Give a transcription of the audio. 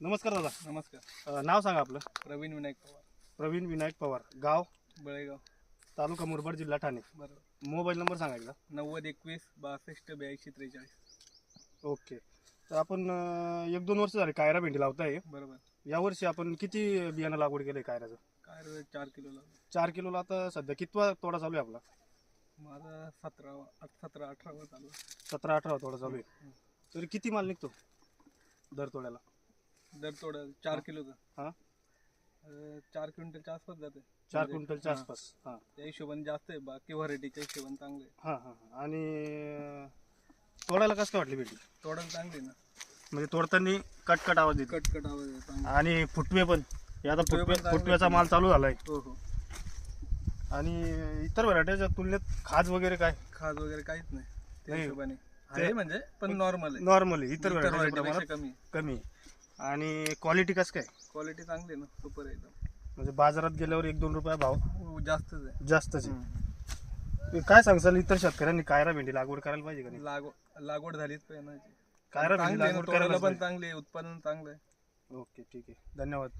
नमस्कार दादा. नमस्कार. नाव सांगा आपलं. प्रवीण विनायक पवार, प्रवीण विनायक पवार, गाव बळेगाव. तालुका मुरबाड, जिल्हा ठाणे. बरोबर. मोबाईल नंबर सांगा एकदा. 90 21 62 82 43. ओके. तर आपण 1-2 वर्ष झाले कायरा भेंडी लावताय. बरोबर. यावर्षी आपण किती बियाणं लागवड केलंय कायराचं? काय रे 4 किलो लागले. 4 किलोला आता सध्या कितवा तोडा चालू आहे आपला? माझा 17-18 चालू आहे. 17-18 तोडा चालू आहे. तरी किती माल निघतो दर तोड्याला? दर थोडं 4 किलोचं. हां, 4 क्विंटलच्या आसपास जाते. 4 क्विंटलच्या आसपास. हां त्या हिशोबाने जास्त आहे, बाकी व्हरायटीच्या हिशोबाने चांगले आहे. हां हां. आणि तोडायला कसं काय वाटली भेंडी? तोडायला चांगली ना, म्हणजे तोडताना कटकट आवाज येते कटकट आवाज आहे चांगला. आणि फुटवे पण. हे आता फुटवे पण चांगले फुटव्याचा आहेत. माल चालू झालाय. हो हो. आणि इतर व्हरायटीच्या तुलनेत खाज वगैरे काय? खाज वगैरे काहीच नाही त्या नाही. हिशोबाने आहे, म्हणजे पण नॉर्मल आहे. नॉर्मली इतर इतर व्हरायटीच्या व्हरायटीपेक्षा प्रमाणात कमी. कमी. आणि क्वालिटी कसं काय? क्वालिटी चांगली आहे ना, सुपर आहे एकदम. म्हणजे बाजारात गेल्यावर 1-2 रुपये भाव हो, जास्तच आहे. जास्तच आहे. काय सांगसाल इतर शेतकऱ्यांनी कायरा भेंडी लागवड करायला पाहिजे का नाही? लागवड झालीच पाहिजे ना. कायरा भेंडी चांगली आहे ना, लागवड तोडायला करायला पण चांगली आहे, उत्पादन चांगलं आहे. ओके, ठीक आहे. धन्यवाद.